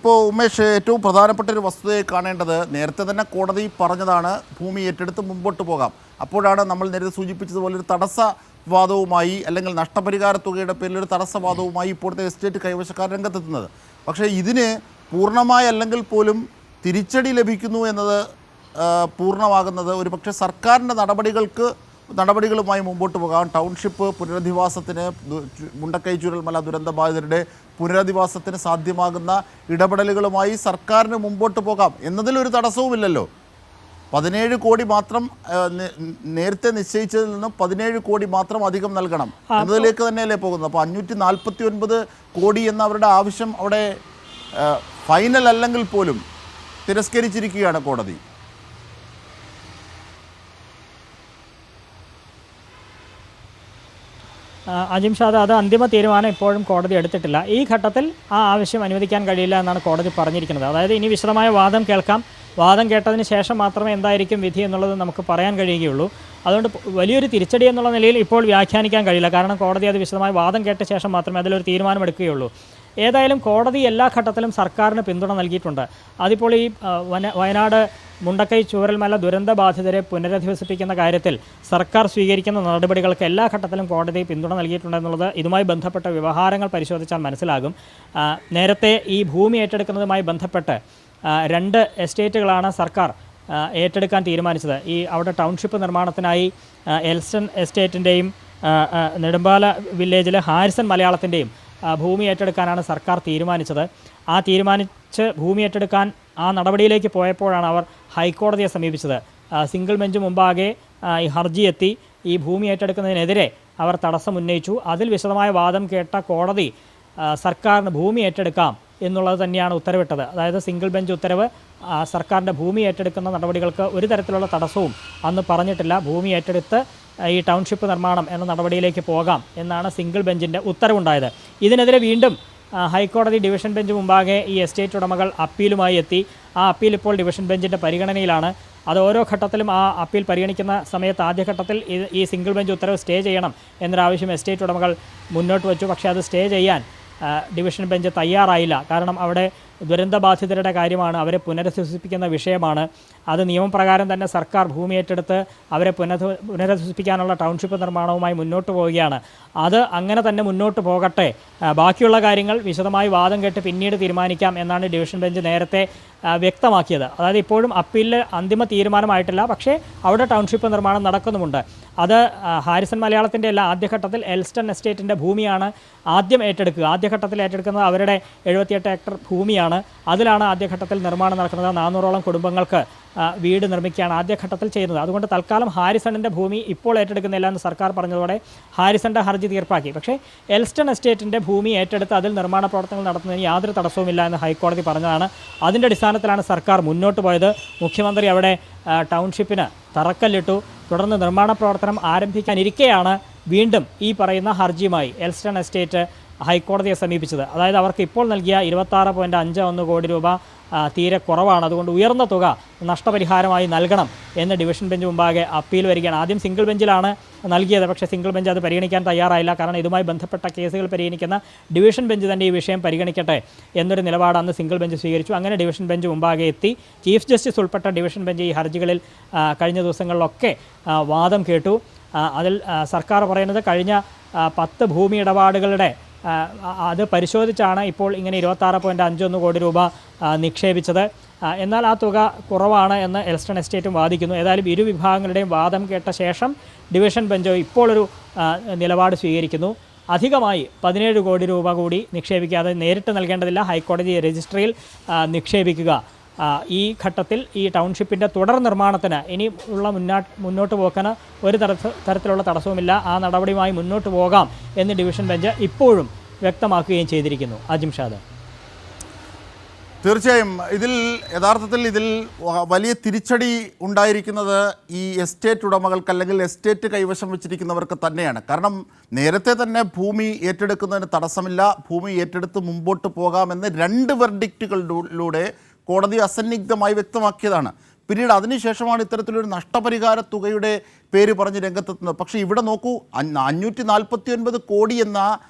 ഇപ്പോൾ ഉമേഷ്, ഏറ്റവും പ്രധാനപ്പെട്ട ഒരു വസ്തുതയെ കാണേണ്ടത്, നേരത്തെ തന്നെ കോടതി പറഞ്ഞതാണ് ഭൂമി ഏറ്റെടുത്ത് മുമ്പോട്ട് പോകാം. അപ്പോഴാണ് നമ്മൾ നേരത്തെ സൂചിപ്പിച്ചതുപോലെ ഒരു തടസ്സവാദവുമായി അല്ലെങ്കിൽ നഷ്ടപരിഹാര തുകയുടെ പേരിൽ ഒരു തടസ്സവാദവുമായി ഇപ്പോഴത്തെ എസ്റ്റേറ്റ് കൈവശക്കാർ രംഗത്തെത്തുന്നത്. പക്ഷേ ഇതിന് പൂർണ്ണമായി അല്ലെങ്കിൽ പോലും തിരിച്ചടി ലഭിക്കുന്നു എന്നത് പൂർണ്ണമാകുന്നത് ഒരുപക്ഷെ സർക്കാരിൻ്റെ നടപടികളുമായി മുമ്പോട്ട് പോകാം. ടൗൺഷിപ്പ് പുനരധിവാസത്തിന്, മുണ്ടക്കൈ ചൂരൽമല ദുരന്തബാധിതരുടെ പുനരധിവാസത്തിന് സാധ്യമാകുന്ന ഇടപെടലുകളുമായി സർക്കാരിന് മുമ്പോട്ട് പോകാം എന്നതിലൊരു തടസ്സവുമില്ലല്ലോ. 17 കോടി മാത്രം നേരത്തെ നിശ്ചയിച്ചതിൽ നിന്നും 17 കോടി മാത്രം അധികം നൽകണം എന്നതിലേക്ക് തന്നെയല്ലേ പോകുന്നത്. അപ്പോൾ 549 കോടി എന്ന അവരുടെ ആവശ്യം അവിടെ ഫൈനൽ അല്ലെങ്കിൽ പോലും തിരസ്കരിച്ചിരിക്കുകയാണ് കോടതി. അജിംഷാദ്, അത് അന്തിമ തീരുമാനം ഇപ്പോഴും കോടതി എടുത്തിട്ടില്ല. ഈ ഘട്ടത്തിൽ ആ ആവശ്യം അനുവദിക്കാൻ കഴിയില്ല എന്നാണ് കോടതി പറഞ്ഞിരിക്കുന്നത്. അതായത് ഇനി വിശദമായ വാദം കേൾക്കാം. വാദം കേട്ടതിന് ശേഷം മാത്രമേ എന്തായിരിക്കും വിധി എന്നുള്ളത് നമുക്ക് പറയാൻ കഴിയുകയുള്ളൂ. അതുകൊണ്ട് വലിയൊരു തിരിച്ചടി എന്നുള്ള നിലയിൽ ഇപ്പോൾ വ്യാഖ്യാനിക്കാൻ കഴിയില്ല. കാരണം കോടതി അത് വിശദമായ വാദം കേട്ട ശേഷം മാത്രമേ അതിലൊരു തീരുമാനമെടുക്കുകയുള്ളൂ. ഏതായാലും കോടതി എല്ലാ ഘട്ടത്തിലും സർക്കാരിന് പിന്തുണ നൽകിയിട്ടുണ്ട്. അതിപ്പോൾ ഈ വയനാട് മുണ്ടക്കൈ ചൂരൽമല ദുരന്തബാധിതരെ പുനരധിവസിപ്പിക്കുന്ന കാര്യത്തിൽ സർക്കാർ സ്വീകരിക്കുന്ന നടപടികൾക്ക് എല്ലാ ഘട്ടത്തിലും കോടതി പിന്തുണ നൽകിയിട്ടുണ്ടെന്നുള്ളത് ഇതുമായി ബന്ധപ്പെട്ട വ്യവഹാരങ്ങൾ പരിശോധിച്ചാൽ മനസ്സിലാകും. നേരത്തെ ഈ ഭൂമി ഏറ്റെടുക്കുന്നതുമായി ബന്ധപ്പെട്ട് 2 എസ്റ്റേറ്റുകളാണ് സർക്കാർ ഏറ്റെടുക്കാൻ തീരുമാനിച്ചത്. ഈ അവിടെ ടൗൺഷിപ്പ് നിർമ്മാണത്തിനായി എൽസ്റ്റൺ എസ്റ്റേറ്റിൻ്റെയും നെടുമ്പാല വില്ലേജിലെ ഹാരിസൺ മലയാളത്തിൻ്റെയും ഭൂമി ഏറ്റെടുക്കാനാണ് സർക്കാർ തീരുമാനിച്ചത്. ആ തീരുമാനിച്ച് ഭൂമി ഏറ്റെടുക്കാൻ ആ നടപടിയിലേക്ക് പോയപ്പോഴാണ് അവർ ഹൈക്കോടതിയെ സമീപിച്ചത്. സിംഗിൾ ബെഞ്ച് മുമ്പാകെ ഈ ഹർജി എത്തി. ഈ ഭൂമി ഏറ്റെടുക്കുന്നതിനെതിരെ അവർ തടസ്സം ഉന്നയിച്ചു. അതിൽ വിശദമായ വാദം കേട്ട കോടതി സർക്കാരിന് ഭൂമി ഏറ്റെടുക്കാം എന്നുള്ളത് തന്നെയാണ് ഉത്തരവിട്ടത്. അതായത് സിംഗിൾ ബെഞ്ച് ഉത്തരവ് സർക്കാരിൻ്റെ ഭൂമി ഏറ്റെടുക്കുന്ന നടപടികൾക്ക് ഒരു തരത്തിലുള്ള തടസ്സവും അന്ന് പറഞ്ഞിട്ടില്ല. ഭൂമി ഏറ്റെടുത്ത് ഈ ടൗൺഷിപ്പ് നിർമ്മാണം എന്ന നടപടിയിലേക്ക് പോകാം എന്നാണ് സിംഗിൾ ബെഞ്ചിൻ്റെ ഉത്തരവുണ്ടായത്. ഇതിനെതിരെ വീണ്ടും ഹൈക്കോടതി ഡിവിഷൻ ബെഞ്ച് മുമ്പാകെ ഈ എസ്റ്റേറ്റ് ഉടമകൾ അപ്പീലുമായി എത്തി. ആ അപ്പീൽ ഇപ്പോൾ ഡിവിഷൻ ബെഞ്ചിൻ്റെ പരിഗണനയിലാണ്. അത് ഓരോ ഘട്ടത്തിലും ആ അപ്പീൽ പരിഗണിക്കുന്ന സമയത്ത് ആദ്യഘട്ടത്തിൽ ഈ സിംഗിൾ ബെഞ്ച് ഉത്തരവ് സ്റ്റേ ചെയ്യണം എന്നൊരാവശ്യം എസ്റ്റേറ്റ് ഉടമകൾ മുന്നോട്ട് വച്ചു. പക്ഷേ അത് സ്റ്റേ ചെയ്യാൻ ഡിവിഷൻ ബെഞ്ച് തയ്യാറായില്ല. കാരണം അവിടെ ദുരന്തബാധിതരുടെ കാര്യമാണ്, അവരെ പുനരധിവസിപ്പിക്കുന്ന വിഷയമാണ്. അത് നിയമപ്രകാരം തന്നെ സർക്കാർ ഭൂമി ഏറ്റെടുത്ത് അവരെ പുനരധിവസിപ്പിക്കാനുള്ള ടൗൺഷിപ്പ് നിർമ്മാണവുമായി മുന്നോട്ട് പോവുകയാണ്. അത് അങ്ങനെ തന്നെ മുന്നോട്ട് പോകട്ടെ, ബാക്കിയുള്ള കാര്യങ്ങൾ വിശദമായി വാദം കേട്ട് പിന്നീട് തീരുമാനിക്കാം എന്നാണ് ഡിവിഷൻ ബെഞ്ച് നേരത്തെ വ്യക്തമാക്കിയത്. അതായത് ഇപ്പോഴും അപ്പീലിൽ അന്തിമ തീരുമാനമായിട്ടില്ല. പക്ഷേ അവിടെ ടൗൺഷിപ്പ് നിർമ്മാണം നടക്കുന്നുമുണ്ട്. അത് ഹാരിസൺ മലയാളത്തിൻ്റെ അല്ല, ആദ്യഘട്ടത്തിൽ എൽസ്റ്റൺ എസ്റ്റേറ്റിൻ്റെ ഭൂമിയാണ് ആദ്യം ഏറ്റെടുക്കുക. ആദ്യഘട്ടത്തിൽ ഏറ്റെടുക്കുന്നത് അവരുടെ 78 ഏക്കർ ഭൂമിയാണ്. അതിലാണ് ആദ്യഘട്ടത്തിൽ നിർമ്മാണം നടക്കുന്നത്. 400ഓളം കുടുംബങ്ങൾക്ക് വീട് നിർമ്മിക്കുകയാണ് ആദ്യഘട്ടത്തിൽ ചെയ്യുന്നത്. അതുകൊണ്ട് തൽക്കാലം ഹാരിസണിൻ്റെ ഭൂമി ഇപ്പോൾ ഏറ്റെടുക്കുന്നില്ല എന്ന് സർക്കാർ പറഞ്ഞതോടെ ഹാരിസണിൻ്റെ ഹർജി തീർപ്പാക്കി. പക്ഷേ എൽസ്റ്റൺ എസ്റ്റേറ്റിൻ്റെ ഭൂമി ഏറ്റെടുത്ത് അതിൽ നിർമ്മാണ പ്രവർത്തനങ്ങൾ നടത്തുന്നതിന് യാതൊരു തടസ്സവുമില്ല എന്ന് ഹൈക്കോടതി പറഞ്ഞതാണ്. അതിൻ്റെ അടിസ്ഥാനത്തിലാണ് സർക്കാർ മുന്നോട്ട് പോയത്. മുഖ്യമന്ത്രി അവിടെ ടൗൺഷിപ്പിന് തറക്കല്ലിട്ടു. തുടർന്ന് നിർമ്മാണ പ്രവർത്തനം ആരംഭിക്കാനിരിക്കെയാണ് വീണ്ടും ഈ പറയുന്ന ഹർജിയുമായി എൽസ്റ്റൺ എസ്റ്റേറ്റ് ഹൈക്കോടതിയെ സമീപിച്ചത്. അതായത് അവർക്ക് ഇപ്പോൾ നൽകിയ 26.51 കോടി രൂപ തീരെ കുറവാണ്. അതുകൊണ്ട് ഉയർന്ന തുക നഷ്ടപരിഹാരമായി നൽകണം എന്ന് ഡിവിഷൻ ബെഞ്ച് മുമ്പാകെ അപ്പീൽ വരികയാണ്. ആദ്യം സിംഗിൾ ബെഞ്ചിലാണ് നൽകിയത്. പക്ഷേ സിംഗിൾ ബെഞ്ച് അത് പരിഗണിക്കാൻ തയ്യാറായില്ല. കാരണം ഇതുമായി ബന്ധപ്പെട്ട കേസുകൾ പരിഗണിക്കുന്ന ഡിവിഷൻ ബെഞ്ച് തന്നെ ഈ വിഷയം പരിഗണിക്കട്ടെ എന്നൊരു നിലപാട് അന്ന് സിംഗിൾ ബെഞ്ച് സ്വീകരിച്ചു. അങ്ങനെ ഡിവിഷൻ ബെഞ്ച് മുമ്പാകെ എത്തി. ചീഫ് ജസ്റ്റിസ് ഉൾപ്പെട്ട ഡിവിഷൻ ബെഞ്ച് ഈ ഹർജികളിൽ കഴിഞ്ഞ ദിവസങ്ങളിലൊക്കെ വാദം കേട്ടു. അതിൽ സർക്കാർ പറയുന്നത് കഴിഞ്ഞ 10 ഭൂമി ഇടപാടുകളുടെ അത് പരിശോധിച്ചാണ് ഇപ്പോൾ ഇങ്ങനെ 26.51 കോടി രൂപ നിക്ഷേപിച്ചത്. എന്നാൽ ആ തുക കുറവാണ് എന്ന് എൽസ്റ്റൺ എസ്റ്റേറ്റും വാദിക്കുന്നു. ഏതായാലും ഇരു വിഭാഗങ്ങളുടെയും വാദം കേട്ട ശേഷം ഡിവിഷൻ ബെഞ്ച് ഇപ്പോഴൊരു നിലപാട് സ്വീകരിക്കുന്നു. അധികമായി 17 കോടി രൂപ കൂടി നിക്ഷേപിക്കാതെ നേരിട്ട് നൽകേണ്ടതില്ല, ഹൈക്കോടതി രജിസ്ട്രിയിൽ നിക്ഷേപിക്കുക. ഈ ഘട്ടത്തിൽ ഈ ടൗൺഷിപ്പിൻ്റെ തുടർ നിർമ്മാണത്തിന് ഇനി ഉള്ള മുന്നോട്ട് പോക്കിന് ഒരു തരത്തിലുള്ള തടസ്സവുമില്ല. ആ നടപടിയുമായി മുന്നോട്ട് പോകാം എന്ന് ഡിവിഷൻ ബെഞ്ച് ഇപ്പോഴും വ്യക്തമാക്കുകയും ചെയ്തിരിക്കുന്നു. അജിംഷാദ്, തീർച്ചയായും യഥാർത്ഥത്തിൽ ഇതിൽ വലിയ തിരിച്ചടി ഉണ്ടായിരിക്കുന്നത് ഈ എസ്റ്റേറ്റ് ഉടമകൾക്ക് അല്ലെങ്കിൽ എസ്റ്റേറ്റ് കൈവശം വെച്ചിരിക്കുന്നവർക്ക് തന്നെയാണ്. കാരണം നേരത്തെ തന്നെ ഭൂമി ഏറ്റെടുക്കുന്നതിന് തടസ്സമില്ല, ഭൂമി ഏറ്റെടുത്ത് മുമ്പോട്ട് പോകാമെന്ന് 2 വെർഡിക്റ്റുകളിലൂടെ കോടതി അസന്നിഗ്ധമായി വ്യക്തമാക്കിയതാണ്. പിന്നീട് അതിനുശേഷമാണ് ഇത്തരത്തിലൊരു നഷ്ടപരിഹാര തുകയുടെ പേര് പറഞ്ഞ് രംഗത്തെത്തുന്നത്. പക്ഷേ ഇവിടെ നോക്കൂ, 549 കോടി എന്ന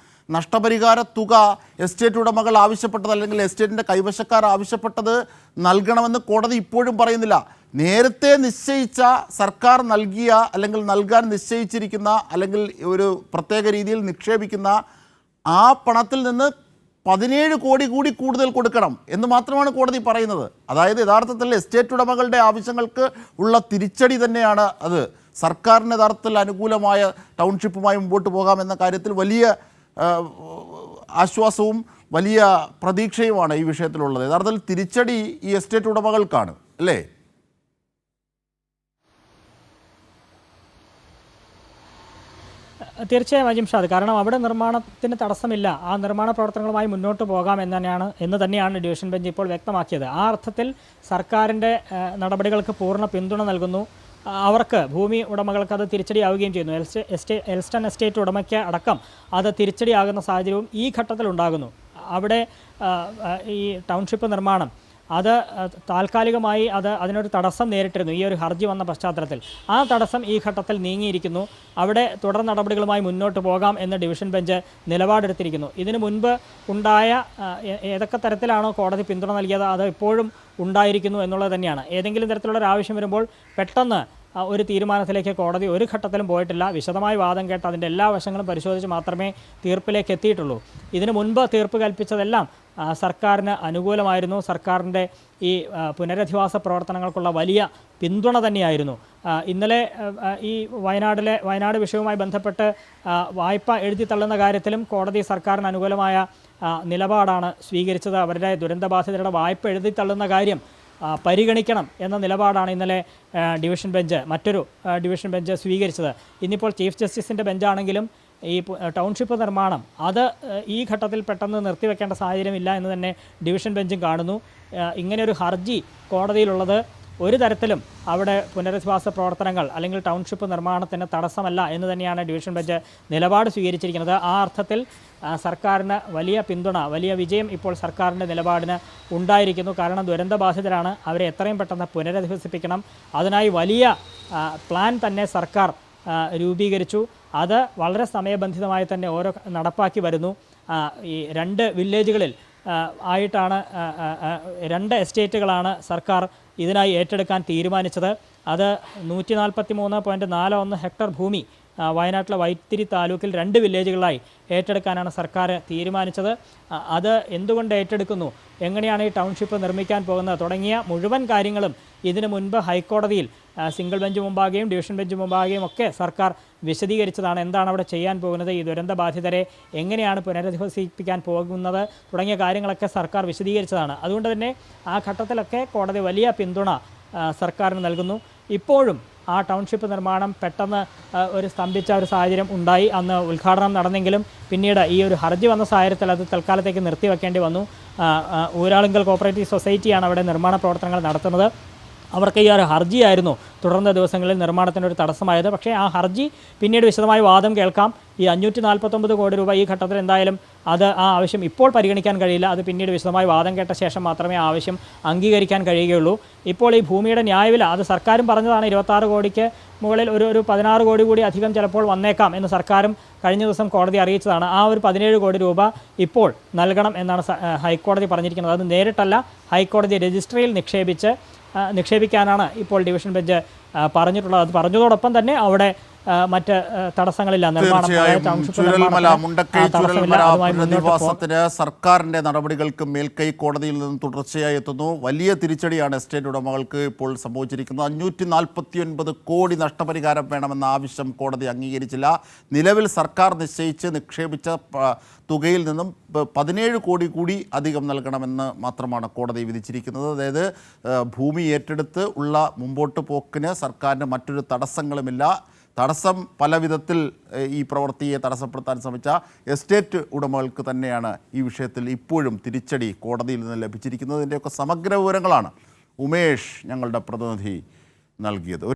നഷ്ടപരിഹാര തുക എസ്റ്റേറ്റ് ഉടമകൾ ആവശ്യപ്പെട്ടത് അല്ലെങ്കിൽ എസ്റ്റേറ്റിൻ്റെ കൈവശക്കാർ ആവശ്യപ്പെട്ടത് നൽകണമെന്ന് കോടതി ഇപ്പോഴും പറയുന്നില്ല. നേരത്തെ നിശ്ചയിച്ച സർക്കാർ നൽകിയ അല്ലെങ്കിൽ നൽകാൻ നിശ്ചയിച്ചിരിക്കുന്ന അല്ലെങ്കിൽ ഒരു പ്രത്യേക രീതിയിൽ നിക്ഷേപിക്കുന്ന ആ പണത്തിൽ നിന്ന് 17 കോടി കൂടി കൂടുതൽ കൊടുക്കണം എന്ന് മാത്രമാണ് കോടതി പറയുന്നത്. അതായത് യഥാർത്ഥത്തിൽ എസ്റ്റേറ്റ് ഉടമകളുടെ ആവശ്യങ്ങൾക്ക് ഉള്ള തിരിച്ചടി തന്നെയാണ് അത്. സർക്കാരിന് യഥാർത്ഥത്തിൽ അനുകൂലമായ ടൗൺഷിപ്പുമായി മുമ്പോട്ട് പോകാമെന്ന കാര്യത്തിൽ വലിയ ആശ്വാസവും വലിയ പ്രതീക്ഷയുമാണ് ഈ വിഷയത്തിലുള്ളത്. യഥാർത്ഥത്തിൽ തിരിച്ചടി ഈ എസ്റ്റേറ്റ് ഉടമകൾക്കാണ്, അല്ലേ? തീർച്ചയായും അജിംഷാദ്, കാരണം അവിടെ നിർമ്മാണത്തിന് തടസ്സമില്ല, ആ നിർമ്മാണ പ്രവർത്തനങ്ങളുമായി മുന്നോട്ട് പോകാം എന്ന് തന്നെയാണ് ഡിവിഷൻ ബെഞ്ച് ഇപ്പോൾ വ്യക്തമാക്കിയത്. ആ അർത്ഥത്തിൽ സർക്കാരിൻ്റെ നടപടികൾക്ക് പൂർണ്ണ പിന്തുണ നൽകുന്നു. അവർക്ക് ഭൂമി ഉടമകൾക്ക് അത് തിരിച്ചടിയാവുകയും ചെയ്യുന്നു. എൽസ്റ്റൺ എസ്റ്റേറ്റ് ഉടമയ്ക്ക് അടക്കം അത് തിരിച്ചടിയാകുന്ന സാഹചര്യവും ഈ ഘട്ടത്തിൽ ഉണ്ടാകുന്നു. അവിടെ ഈ ടൗൺഷിപ്പ് നിർമ്മാണം അത് താൽക്കാലികമായി അതിനൊരു തടസ്സം നേരിട്ടിരുന്നു ഈ ഒരു ഹർജി വന്ന പശ്ചാത്തലത്തിൽ. ആ തടസ്സം ഈ ഘട്ടത്തിൽ നീങ്ങിയിരിക്കുന്നു. അവിടെ തുടർ നടപടികളുമായി മുന്നോട്ട് പോകാം എന്ന് ഡിവിഷൻ ബെഞ്ച് നിലപാടെടുത്തിരിക്കുന്നു. ഇതിനു മുൻപ് ഉണ്ടായ ഏതൊക്കെ തരത്തിലാണോ കോടതി പിന്തുണ നൽകിയത് അത് ഇപ്പോഴും ഉണ്ടായിരിക്കുന്നു എന്നുള്ളത് തന്നെയാണ്. ഏതെങ്കിലും തരത്തിലുള്ള ഒരു ആവശ്യം വരുമ്പോൾ പെട്ടെന്ന് ഒരു തീരുമാനത്തിലേക്ക് കോടതി ഒരു ഘട്ടത്തിലും പോയിട്ടില്ല. വിശദമായി വാദം കേട്ട് അതിൻ്റെ എല്ലാ വശങ്ങളും പരിശോധിച്ച് മാത്രമേ തീർപ്പിലേക്ക് എത്തിയിട്ടുള്ളൂ. ഇതിനു മുൻപ് തീർപ്പ് കൽപ്പിച്ചതെല്ലാം സർക്കാരിന് അനുകൂലമായിരുന്നു. സർക്കാരിൻ്റെ ഈ പുനരധിവാസ പ്രവർത്തനങ്ങൾക്കുള്ള വലിയ പിന്തുണ തന്നെയായിരുന്നു. ഇന്നലെ ഈ വയനാട് വിഷയവുമായി ബന്ധപ്പെട്ട് വായ്പ എഴുതി തള്ളുന്ന കാര്യത്തിലും കോടതി സർക്കാരിന് അനുകൂലമായ നിലപാടാണ് സ്വീകരിച്ചത്. അവരുടെ ദുരന്തബാധിതരുടെ വായ്പ എഴുതി തള്ളുന്ന കാര്യം പരിഗണിക്കണം എന്ന നിലപാടാണ് ഇന്നലെ മറ്റൊരു ഡിവിഷൻ ബെഞ്ച് സ്വീകരിച്ചത്. ഇന്നിപ്പോൾ ചീഫ് ജസ്റ്റിസിൻ്റെ ബെഞ്ചാണെങ്കിലും ഈ ടൗൺഷിപ്പ് നിർമ്മാണം അത് ഈ ഘട്ടത്തിൽ പെട്ടെന്ന് നിർത്തിവെക്കേണ്ട സാഹചര്യമില്ല എന്ന് തന്നെ ഡിവിഷൻ ബെഞ്ചും കാണുന്നു. ഇങ്ങനെയൊരു ഹർജി കോടതിയിലുള്ളത് ഒരു തരത്തിലും അവിടെ പുനരധിവാസ പ്രവർത്തനങ്ങൾ അല്ലെങ്കിൽ ടൗൺഷിപ്പ് നിർമ്മാണത്തിന് തടസ്സമല്ല എന്ന് തന്നെയാണ് ഡിവിഷൻ ബെഞ്ച് നിലപാട് സ്വീകരിച്ചിരിക്കുന്നത്. ആ അർത്ഥത്തിൽ സർക്കാരിന് വലിയ പിന്തുണ, വലിയ വിജയം ഇപ്പോൾ സർക്കാരിൻ്റെ നിലപാടിന് ഉണ്ടായിരിക്കുന്നു. കാരണം ദുരന്തബാധിതരാണ്, അവരെ എത്രയും പെട്ടെന്ന് പുനരധിവസിപ്പിക്കണം. അതിനായി വലിയ പ്ലാൻ തന്നെ സർക്കാർ രൂപീകരിച്ചു. അത് വളരെ സമയബന്ധിതമായി തന്നെ നടപ്പാക്കി വരുന്നു. ഈ 2 വില്ലേജുകളിൽ ആയിട്ടാണ് 2 എസ്റ്റേറ്റുകളാണ് സർക്കാർ ഇതിനായി ഏറ്റെടുക്കാൻ തീരുമാനിച്ചത്. അത് 143.41 ഹെക്ടർ ഭൂമി വയനാട്ടിലെ വൈത്തിരി താലൂക്കിൽ 2 വില്ലേജുകളായി ഏറ്റെടുക്കാനാണ് സർക്കാർ തീരുമാനിച്ചത്. അത് എന്തുകൊണ്ട് ഏറ്റെടുക്കുന്നു, എങ്ങനെയാണ് ഈ ടൗൺഷിപ്പ് നിർമ്മിക്കാൻ പോകുന്നത് തുടങ്ങിയ മുഴുവൻ കാര്യങ്ങളും ഇതിനു മുൻപ് ഹൈക്കോടതിയിൽ സിംഗിൾ ബെഞ്ച് മുമ്പാകെയും ഡിവിഷൻ ബെഞ്ച് മുമ്പാകെയും ഒക്കെ സർക്കാർ വിശദീകരിച്ചതാണ്. എന്താണ് അവിടെ ചെയ്യാൻ പോകുന്നത്, ഈ ദുരന്തബാധിതരെ എങ്ങനെയാണ് പുനരധിവസിപ്പിക്കാൻ പോകുന്നത് തുടങ്ങിയ കാര്യങ്ങളൊക്കെ സർക്കാർ വിശദീകരിച്ചതാണ്. അതുകൊണ്ട് തന്നെ ആ ഘട്ടത്തിലൊക്കെ കോടതി വലിയ പിന്തുണ സർക്കാരിന് നൽകുന്നു. ഇപ്പോഴും ആ ടൗൺഷിപ്പ് നിർമ്മാണം പെട്ടെന്ന് സ്തംഭിച്ച ഒരു സാഹചര്യം ഉണ്ടായി. അന്ന് ഉദ്ഘാടനം നടന്നെങ്കിലും പിന്നീട് ഈ ഒരു ഹർജി വന്ന സാഹചര്യത്തിൽ അത് തൽക്കാലത്തേക്ക് നിർത്തിവെക്കേണ്ടി വന്നു. ഊരാളുങ്കൽ കോപ്പറേറ്റീവ് സൊസൈറ്റിയാണ് അവിടെ നിർമ്മാണ പ്രവർത്തനങ്ങൾ നടത്തുന്നത്. അവർക്ക് ഈ ഒരു ഹർജിയായിരുന്നു തുടർന്ന ദിവസങ്ങളിൽ നിർമ്മാണത്തിനൊരു തടസ്സമായത്. പക്ഷേ ആ ഹർജി പിന്നീട് വിശദമായി വാദം കേൾക്കാം. ഈ 549 കോടി രൂപ ഈ ഘട്ടത്തിൽ എന്തായാലും ആ ആവശ്യം ഇപ്പോൾ പരിഗണിക്കാൻ കഴിയില്ല. അത് പിന്നീട് വിശദമായി വാദം കേട്ട ശേഷം മാത്രമേ ആ ആവശ്യം അംഗീകരിക്കാൻ കഴിയുകയുള്ളൂ. ഇപ്പോൾ ഈ ഭൂമിയുടെ ന്യായവില അത് സർക്കാരും പറഞ്ഞതാണ്. 26 കോടിക്ക് മുകളിൽ ഒരു 16 കോടി കൂടി അധികം ചിലപ്പോൾ വന്നേക്കാം എന്ന് സർക്കാരും കഴിഞ്ഞ ദിവസം കോടതി അറിയിച്ചതാണ്. ആ ഒരു 17 കോടി രൂപ ഇപ്പോൾ നൽകണം എന്നാണ് ഹൈക്കോടതി പറഞ്ഞിരിക്കുന്നത്. അത് നേരിട്ടല്ല, ഹൈക്കോടതി രജിസ്ട്രിയിൽ നിക്ഷേപിക്കാനാണ് ഇപ്പോൾ ഡിവിഷൻ ബെഞ്ച് പറഞ്ഞിട്ടുള്ളത്. അത് പറഞ്ഞതോടൊപ്പം തന്നെ അവിടെ മറ്റ് തടസ്സങ്ങളില്ല. പുനരധിവാസത്തിന് സർക്കാരിന്റെ നടപടികൾക്ക് മേൽക്കൈ കോടതിയിൽ നിന്നും തുടർച്ചയായി എത്തുന്നു. വലിയ തിരിച്ചടിയാണ് എസ്റ്റേറ്റ് ഉടമകൾക്ക് ഇപ്പോൾ സംഭവിച്ചിരിക്കുന്നത്. 549 കോടി നഷ്ടപരിഹാരം വേണമെന്ന ആവശ്യം കോടതി അംഗീകരിച്ചില്ല. നിലവിൽ സർക്കാർ നിക്ഷേപിച്ച തുകയിൽ നിന്നും 17 കോടി കൂടി അധികം നൽകണമെന്ന് മാത്രമാണ് കോടതി വിധിച്ചിരിക്കുന്നത്. അതായത് ഭൂമി ഏറ്റെടുത്ത് ഉള്ള മുമ്പോട്ട് പോക്കിന് സർക്കാരിന് മറ്റൊരു തടസ്സങ്ങളുമില്ല. തടസ്സം പല വിധത്തിൽ ഈ പ്രവൃത്തിയെ തടസ്സപ്പെടുത്താൻ ശ്രമിച്ച എസ്റ്റേറ്റ് ഉടമകൾക്ക് തന്നെയാണ് ഈ വിഷയത്തിൽ ഇപ്പോഴും തിരിച്ചടി കോടതിയിൽ നിന്ന് ലഭിച്ചിരിക്കുന്നത്. ഇതിൻ്റെയൊക്കെ സമഗ്ര വിവരങ്ങളാണ് ഉമേഷ് ഞങ്ങളുടെ പ്രതിനിധി നൽകിയത്.